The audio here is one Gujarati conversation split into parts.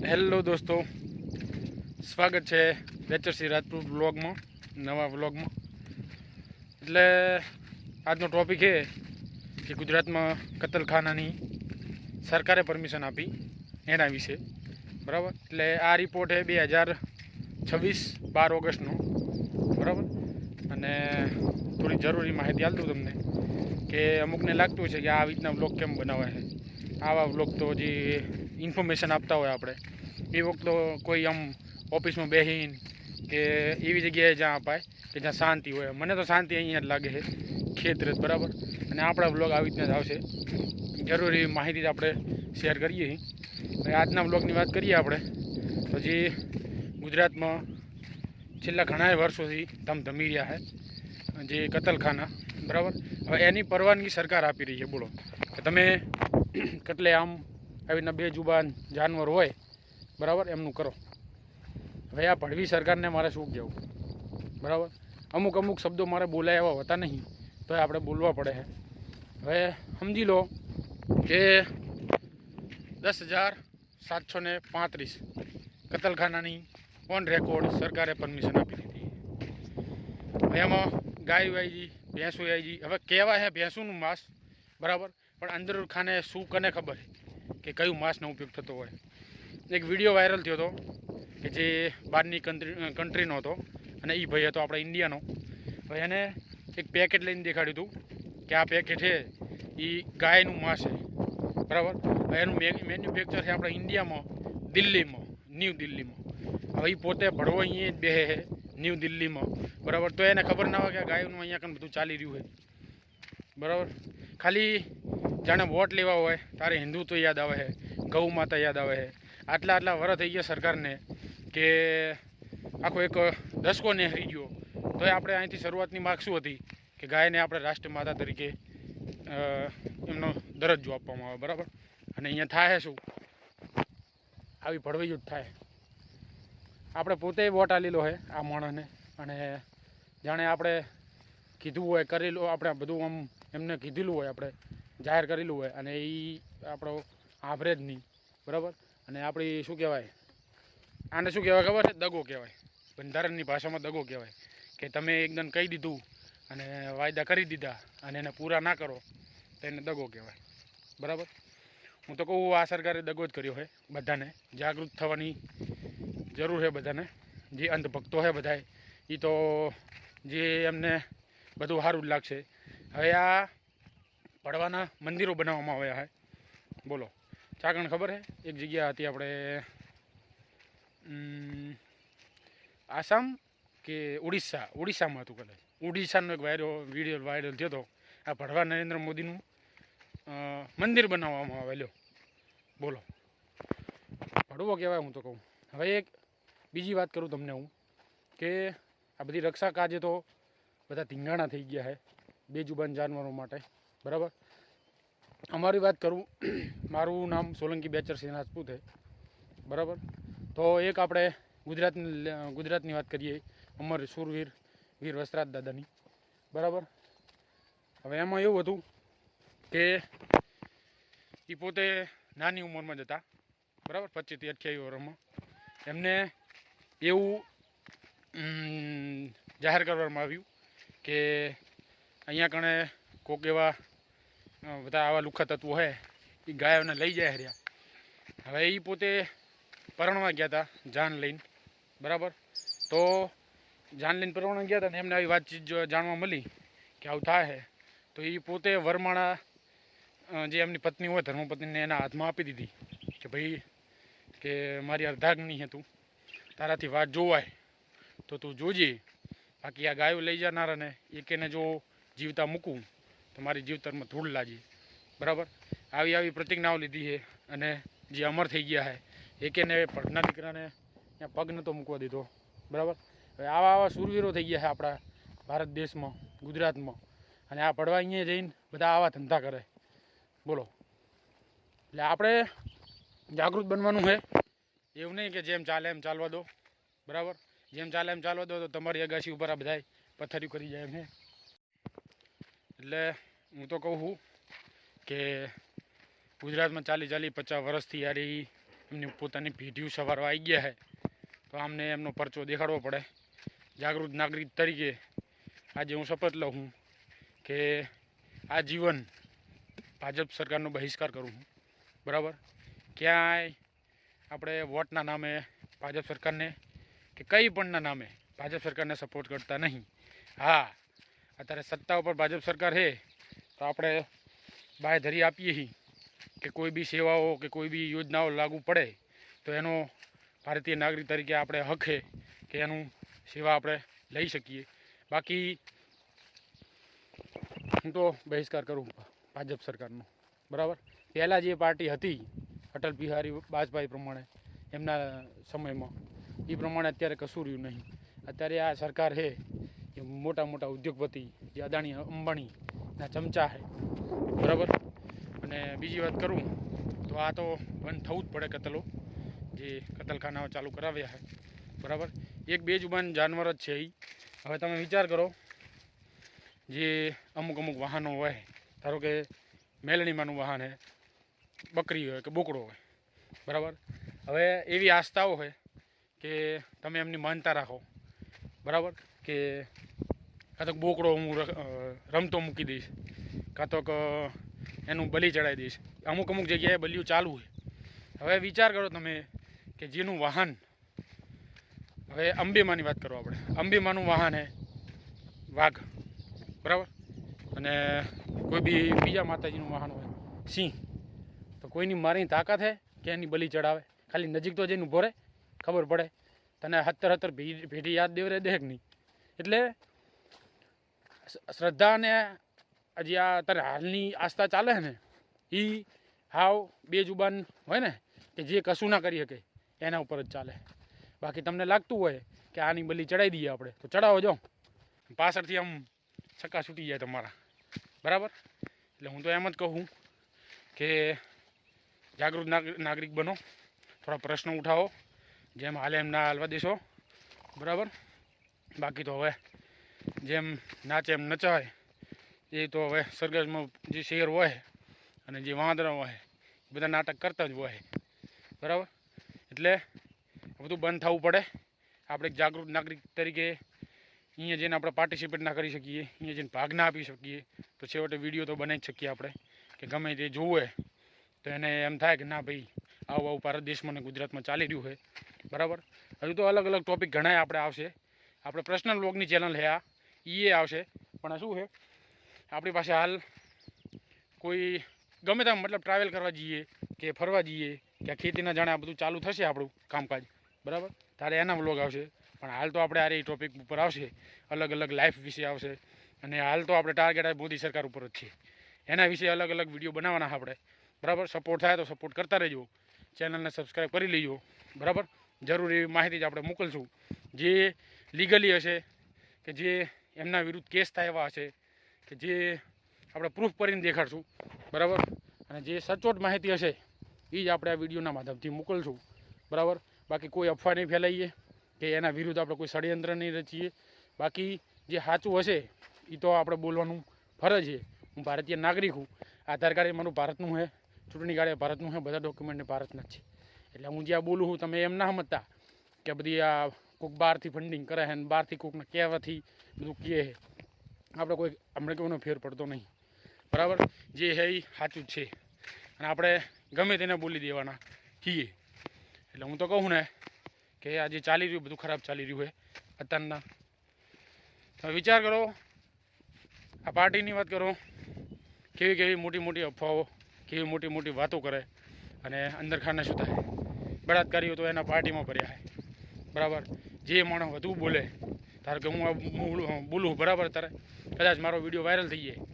હેલો દોસ્તો, સ્વાગત છે બેચરસિંહ રાજપૂત વ્લોગમાં, નવા વ્લોગમાં. એટલે આજનો ટોપિક એ કે ગુજરાતમાં કતલખાનાની સરકારે પરમિશન આપી એના વિશે, બરાબર. એટલે આ રિપોર્ટ છે 2026 12 ઓગસ્ટનો, બરાબર. અને થોડી જરૂરી માહિતી આપી દઉં તમને કે અમુકને લાગતું છે કે આ રીતના વ્લોગ કેમ બનાવે છે. આવા વ્લોગ તો જે ઇન્ફોર્મેશન આપતા હોય આપણે એ વખતે કોઈ આમ ઓફિસમાં બેસીને કે એવી જગ્યાએ જ્યાં અપાય કે જ્યાં શાંતિ હોય. મને તો શાંતિ અહીંયા જ લાગે છે, ખેતર, બરાબર. અને આપણા વ્લોગ આવી રીતના જ આવશે, જરૂરી માહિતી આપણે શેર કરીએ છીએ. આજના વ્લોગની વાત કરીએ આપણે તો જે ગુજરાતમાં છેલ્લા ઘણા વર્ષોથી ધમધમી રહ્યા છે જે કતલખાના, બરાબર. હવે એની પરવાનગી સરકાર આપી રહી છે. બોલો કે તમે કેટલે આમ આવીના બેજુબાન જાનવર હોય, બરાબર, એમનું કરો. હવે આ ભડવી સરકારને મારે શું કહેવું, બરાબર. અમુક શબ્દો મારે બોલાય એવા હોતા નહીં, તો આપણે બોલવા પડે છે. હવે સમજી લો કે 10,735 કતલખાનાની ઓન રેકોર્ડ સરકારે પરમિશન આપી દીધી. એમાં ગાય આવી, ભેંસો આવી. હવે કહેવાય છે ભેંસોનું માંસ, બરાબર, પણ અંદર ખાને શું કને ખબર કે કયું માંસનો ઉપયોગ થતો હોય. એક વિડીયો વાયરલ થયો હતો કે જે બહારની કન્ટ્રીનો હતો અને એ ભાઈ હતો આપણા ઇન્ડિયાનો. હવે એને એક પેકેટ લઈને દેખાડ્યું હતું કે આ પેકેટ છે એ ગાયનું માંસ છે, બરાબર. હવે એનું મેન્યુફેક્ચર છે આપણા ઇન્ડિયામાં, દિલ્હીમાં, ન્યૂ દિલ્હીમાં. હવે એ પોતે ભળવો અહીંયા જ બેસે છે ન્યૂ દિલ્હીમાં, બરાબર. તો એને ખબર ના હોય કે ગાયનું અહીંયા કંઈ બધું ચાલી રહ્યું છે, બરાબર. ખાલી જાણે વોટ લેવા હોય તારે હિન્દુત્વ યાદ આવે છે, ગૌ માતા યાદ આવે છે. આટલા વર્ષ થઈ ગયા સરકારને કે આખો એક દસકો નેહરી ગયો, તો આપણે અહીંથી શરૂઆતની માગ શું હતી કે ગાયને આપણે રાષ્ટ્રમાતા તરીકે એમનો દરજ્જો આપવામાં આવે, બરાબર. અને અહીંયા થાય શું, આવી ભળવાઈ જ થાય. આપણે પોતે વોટ આલેલો છે આ માણસને, અને જાણે આપણે કીધું હોય કરેલું, આપણે બધું આમ એમને કીધેલું હોય, આપણે જાહેર કરેલું હોય, અને એ આપણો આભરે જ નહીં, બરાબર. અને આપણી શું કહેવાય, આને શું કહેવાય ખબર છે, દગો કહેવાય. બંધારણની ભાષામાં દગો કહેવાય કે તમે એકદમ કહી દીધું અને વાયદા કરી દીધા અને એને પૂરા ના કરો તો એને દગો કહેવાય, બરાબર. હું તો કહું આ સરકારે દગો જ કર્યો છે. બધાને જાગૃત થવાની જરૂર છે, બધાને. જે અંધભક્તો છે બધાએ એ તો જે એમને બધું સારું જ લાગશે. હવે આ પડવાના મંદિરો બનાવવામાં આવ્યા છે, બોલો. ચાકણ ખબર છે એક જગ્યા હતી આપણે આસામ કે ઉડીસામાં હતું કદાચ. ઉડીસાનો એક વિડીયો વાયરલ થયો હતો. આ ભડવા નરેન્દ્ર મોદીનું મંદિર બનાવવામાં આવેલું, બોલો. ભડવો કહેવાય હું તો કહું. હવે એક બીજી વાત કરું તમને હું કે આ બધી રક્ષા કાજે તો બધા ધીંગાણા થઈ ગયા છે બેજુબાન જાનવરો માટે, બરાબર. અમારી વાત કરું, મારું નામ સોલંકી બેચરસિંહ રાજપૂત છે, બરાબર. તો એક આપણે ગુજરાતની વાત કરીએ, અમર શૂરવીર વીર વસરાજ દાદાની, બરાબર. હવે એમાં એવું હતું કે એ પોતે નાની ઉંમરમાં જ હતા, બરાબર, 25 થી 28 વર્ષમાં. એમને એવું જાહેર કરવામાં આવ્યું કે અહીંયા કણે કોક એવા બધા આવા લુખ્ખા તત્વો હોય એ ગાયોને લઈ જાય રહ્યા. હવે એ પોતે પરણવા ગયા હતા જાન લઈને, બરાબર. તો જાન લઈને પરણવા ગયા હતા ને એમને આવી વાતચીત જાણવા મળી કે આવું થાય છે. તો એ પોતે વરમાળા જે એમની પત્ની હોય, ધર્મપત્નીને એના હાથમાં આપી દીધી કે ભાઈ કે મારી અર્ધાંગની છે તું, તારાથી વાત જોવાય તો તું જોજે. બાકી આ ગાયો લઈ જનારાને એકેને જો જીવતા મૂકું તો મારી જીવતરમાં ધૂળ લાગી, બરાબર. આવી પ્રતિજ્ઞાઓ લીધી છે અને જે અમર થઈ ગયા છે એકેને ભડના દીકરાને ત્યાં પગ નહોતો મૂકવા દીધો, બરાબર. હવે આવા શૂરવીરો થઈ ગયા છે આપણા ભારત દેશમાં, ગુજરાતમાં. અને આ ભડવા અહીંયા જઈને બધા આવા ધંધા કરે, બોલો. એટલે આપણે જાગૃત બનવાનું છે. એવું નહીં કે જેમ ચાલે એમ ચાલવા દો, બરાબર. જેમ ચાલે એમ ચાલવા દો તો તમારી અગાશી ઉપર આ બધા પથ્થરિયું કરી જાય એમ છે. એટલે હું તો કહું છું કે ગુજરાતમાં 40-50 વર્ષથી યાર એમની પોતાની પેઢીઓ સવારવા આવી ગયા છે, તો આમને એમનો પરચો દેખાડવો પડે. જાગૃત નાગરિક તરીકે આજે હું શપથ લઉં છું કે આ જીવન ભાજપ સરકારનો બહિષ્કાર કરું છું. બરાબર, ક્યાંય આપણે વોટના નામે ભાજપ સરકારને કે કંઈ પણના નામે ભાજપ સરકારને સપોર્ટ કરતા નહીં. હા, અત્યારે સત્તા ઉપર ભાજપ સરકાર છે તો આપણે બાંયધરી આપીએ છીએ કે કોઈ બી સેવાઓ કે કોઈ બી યોજનાઓ લાગુ પડે તો એનો ભારતીય નાગરિક તરીકે આપણે હક છે કે એનું સેવા આપણે લઈ શકીએ. બાકી હું તો બહિષ્કાર કરું ભાજપ સરકારનો. બરાબર, પહેલાં જે પાર્ટી હતી અટલ બિહારી વાજપેયી પ્રમાણે એમના સમયમાં, એ પ્રમાણે અત્યારે કશું રહ્યું નહીં. અત્યારે આ સરકાર છે એ મોટા મોટા ઉદ્યોગપતિ જે અદાણી અંબાણીના ચમચા છે. બરાબર, અને બીજી વાત કરું તો આ તો બંધ થવું જ પડે કતલો, જે કતલખાનાઓ ચાલુ કરાવ્યા છે. બરાબર, એક બેજુબાન જાનવર જ છે એ. હવે તમે વિચાર કરો, જે અમુક વાહનો હોય, ધારો કે મેલણીમાંનું વાહન છે, બકરી હોય કે બોકડો હોય. બરાબર, હવે એવી આસ્થાઓ હોય કે તમે એમની માનતા રાખો. બરાબર, કે કાં તો બોકડો હું રમતો મૂકી દઈશ, કાં તો એનું બલી ચડાવી દઈશ. અમુક જગ્યાએ બલિયું ચાલુ હોય. હવે વિચાર કરો તમે કે જેનું વાહન, હવે અંબેમાની વાત કરો આપણે, અંબેમાનું વાહન છે વાઘ. બરાબર, અને કોઈ બી બીજા માતાજીનું વાહન હોય સિંહ, તો કોઈની મારી તાકાત છે કે એની બલી ચડાવે? ખાલી નજીક તો જઈને ઊભો રહે, ખબર પડે. તને 70 પેઢી યાદ દેવરે દે કે નહીં? એટલે શ્રદ્ધા અને હજી આ અત્યારે હાલની આસ્થા ચાલે છે ને, એ હાવ બેજુબાન હોય ને, કે જે કશું ના કરી શકે એના ઉપર જ ચાલે. બાકી તમને લાગતું હોય કે આની બલી ચડાવી દઈએ આપણે, તો ચડાવો જો, પાછળથી આમ છક્કા છૂટી જાય તમારા. બરાબર, એટલે હું તો એમ જ કહું કે જાગૃત નાગરિક બનો, થોડા પ્રશ્નો ઉઠાવો, જેમ હાલે એમ ના હાલવા દેશો. બરાબર, બાકી તો હવે જેમ નાચે એમ નચાય, એ તો હવે સરગસમાં જે શેર હોય અને જે વાંદરા હોય એ બધા નાટક કરતા જ હોય. બરાબર, એટલે બધું બંધ થવું પડે. આપણે જાગૃત નાગરિક તરીકે અહીંયા જઈને આપણે પાર્ટિસિપેટ ના કરી શકીએ, અહીંયા જઈને ભાગ ના આપી શકીએ, તો છેવટે વિડીયો તો બનાવી જ શકીએ આપણે, કે ગમે તે જોવે તો એને એમ થાય કે ના ભાઈ આવું ભારત દેશમાં ને ગુજરાતમાં ચાલી રહ્યું છે. બરાબર, હજુ તો અલગ ટોપિક ઘણા આપણે આવશે. આપણે પર્સનલ વ્લોગની ચેનલ છે આ, એ આવશે. પણ શું છે, આપણી પાસે હાલ કોઈ ગમે તેમ મતલબ ટ્રાવેલ કરવા જઈએ કે ફરવા જઈએ કે ખેતીના જાણે આ બધું ચાલુ થશે આપણું કામકાજ. બરાબર, ત્યારે એના વ્લોગ આવશે. પણ હાલ તો આપણે આ ટોપિક ઉપર આવશે, અલગ લાઈફ વિશે આવશે. અને હાલ તો આપણે ટાર્ગેટ મોદી સરકાર ઉપર જ છે, એના વિશે અલગ વિડીયો બનાવવાના આપણે. બરાબર, સપોર્ટ થાય તો સપોર્ટ કરતા રહેજો, ચેનલને સબસ્ક્રાઈબ કરી લેજો. બરાબર, જરૂરી માહિતી જ આપણે મોકલશું, જે લીગલી હશે, કે જે એમના વિરુદ્ધ કેસ થાય એવા હશે, કે જે આપણે પ્રૂફ કરીને દેખાડશું. બરાબર, અને જે સચોટ માહિતી હશે એ જ આપણે આ વિડીયોના માધ્યમથી મોકલશું. બરાબર, બાકી કોઈ અફવા નહીં ફેલાઈએ કે એના વિરુદ્ધ આપણે કોઈ ષડયંત્ર નહીં રચીએ. બાકી જે સાચું હશે એ તો આપણે બોલવાનું ફરજ છે. હું ભારતીય નાગરિક છું, આધાર કાર્ડ મારું ભારતનું છે, ચૂંટણી કાર્ડ ભારતનું છે, બધા ડોક્યુમેન્ટ ભારતના જ છે. એટલે હું જ્યાં બોલું છું તમે એમ ના સમજતા કે બધી આ કોઈક બહારથી ફંડિંગ કરે છે ને બહારથી કોઈકને કહેવાથી બધું કહે છે. આપણે કોઈ હમણાં કોઈનો ફેર પડતો નહીં. બરાબર, જે છે એ સાચું જ છે, અને આપણે ગમે તેને બોલી દેવાના છીએ. એટલે હું તો કહું ને કે આ જે ચાલી રહ્યું બધું ખરાબ ચાલી રહ્યું છે અત્યારના. તમે વિચાર કરો, આ પાર્ટીની વાત કરો, કેવી મોટી અફવાઓ, કેવી મોટી વાતો કરે, અને અંદર ખાને શું થાય, બળાત્કારીઓ તો એના પાર્ટીમાં ભર્યા છે. બરાબર, જે માણસ વધુ બોલે, ધારો કે હું બોલું, બરાબર, ત્યારે કદાચ મારો વિડીયો વાયરલ થઈ જાય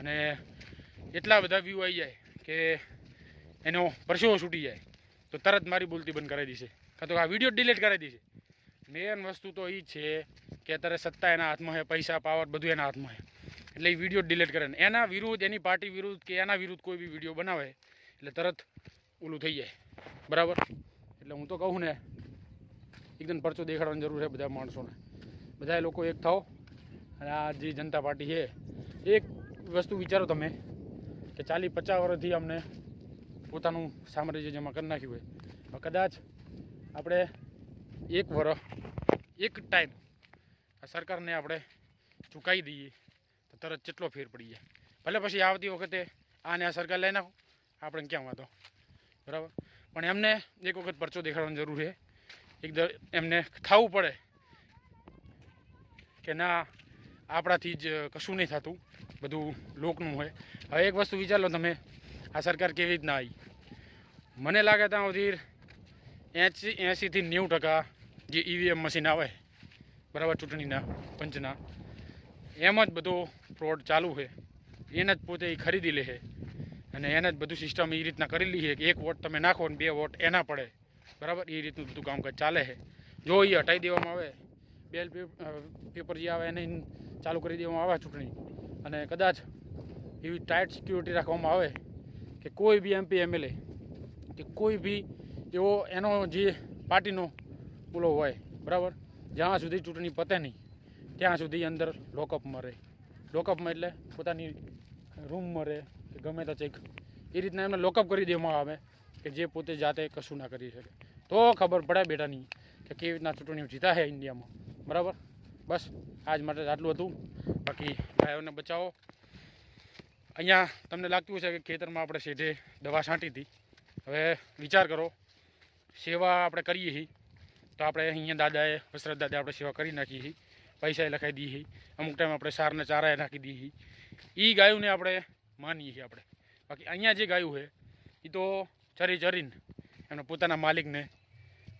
અને એટલા બધા વ્યૂ આવી જાય કે એનો પરસેવો છૂટી જાય, તો તરત મારી બોલતી બંધ કરાવી દેશે, કાં તો આ વિડીયો ડિલીટ કરાવી દેશે. મેન વસ્તુ તો એ જ છે કે અત્યારે સત્તા એના હાથમાં છે, પૈસા પાવર બધું એના હાથમાં છે. એટલે એ વિડીયો ડિલીટ કરે ને એના વિરુદ્ધ, એની પાર્ટી વિરુદ્ધ કે એના વિરુદ્ધ કોઈ બી વિડીયો બનાવે એટલે તરત ઓલું થઈ જાય. બરાબર, એટલે હું તો કહું ને એકદમ પરચો દેખાડવાની જરૂર છે બધા માણસોને. બધા લોકો એક થાઓ, અને આ જે જનતા પાર્ટી છે, એક વસ્તુ વિચારો તમે કે 40-50 વર્ષથી અમને પોતાનું સામ્રાજ્ય જમા કરી નાખ્યું હોય, કદાચ આપણે એક વર્ષ એક ટાઈમ આ સરકારને આપણે ચૂકાવી દઈએ તો તરત જેટલો ફેર પડી જાય. ભલે પછી આવતી વખતે આને આ સરકાર લઈ નાખો, આપણે ક્યાં વાંધો, બરાબર. પણ એમને એક વખત પરચો દેખાડવાની જરૂર છે. એમને થવું પડે કે ના, આપણાથી જ કશું નહીં થતું, બધું લોકનું હોય. હવે એક વસ્તુ વિચાર લો તમે, આ સરકાર કેવી રીતના આવી. મને લાગે ત્યાં સુધી 80થી 90% જે EVM મશીન આવે, બરાબર, ચૂંટણીના પંચના, એમ જ બધો ફ્રોડ ચાલુ છે. એને જ પોતે એ ખરીદી લે છે અને એને જ બધું સિસ્ટમ એ રીતના કરેલી છે કે 1 વોટ તમે નાખો ને 2 વોટ એના પડે, બરાબર. એ રીતનું બધું કામકાજ ચાલે છે. જો એ હટાવી દેવામાં આવે, બેલ પેપર જે આવે એને ચાલુ કરી દેવામાં આવે ચૂંટણી, અને કદાચ એવી ટાઈટ સિક્યુરિટી રાખવામાં આવે કે કોઈ બી MP MLA કે કોઈ બી એવો એનો જે પાર્ટીનો બોલો હોય, બરાબર, જ્યાં સુધી ચૂંટણી પતે નહીં ત્યાં સુધી અંદર લોકઅપમાં રહે. લોકઅપમાં એટલે પોતાની રૂમમાં રહે કે ગમે ત્યાં ચેક, એ રીતના એમને લોકઅપ કરી દેવામાં આવે કે જે પોતે જાતે કશું ના કરી શકે. તો ખબર પડે બેટાની કે કેવી રીતના ચૂંટણીઓ જીતા છે ઇન્ડિયામાં, બરાબર. બસ આજ માટે આટલું હતું. બાકી ગાયોને બચાવો. અહીંયા તમને લાગતું હશે કે ખેતરમાં આપણે શેઢે દવા છાંટી હતી. હવે વિચાર કરો, સેવા આપણે કરીએ છીએ તો આપણે અહીંયા દાદાએ, વસરત દાદાએ આપણે સેવા કરી નાખીએ છીએ, પૈસા લખાઈ દઈએ છીએ, અમુક ટાઈમ આપણે સારને ચારાએ નાખી દઈએ છીએ. એ ગાયોને આપણે માનીએ છીએ આપણે. બાકી અહીંયા જે ગાયું છે એ તો ચરીને એમના પોતાના માલિકને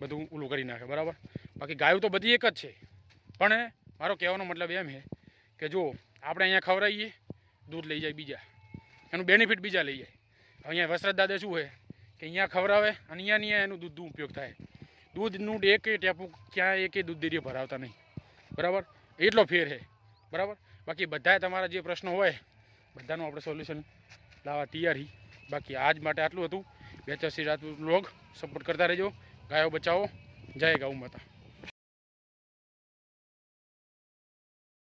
બધું ઓલું કરી નાખે, બરાબર. બાકી ગાયું તો બધી એક જ છે. પણ મારો કહેવાનો મતલબ એમ છે કે જો આપણે અહીંયા ખવડાવીએ, દૂધ લઈ જાય બીજા, એનું બેનિફિટ બીજા લઈ જાય. અહીંયા વસરત દાદા શું છે કે અહીંયા ખવડાવે અને અહીંયા એનું દૂધનું ઉપયોગ થાય. દૂધનું એક ટેપું ક્યાં એક દૂધ ડેરીઓ ભરાવતા નહીં, બરાબર. એટલો ફેર છે, બરાબર. બાકી બધાએ તમારા જે પ્રશ્નો હોય બધાનું આપણે સોલ્યુશન લાવવા તૈયાર છીએ. બાકી આજ માટે આટલું હતું. બેચરસી રાજપૂત લોગ સપોર્ટ કરતા રહેજો. ગાયો બચાવો. જય ગૌ માતા.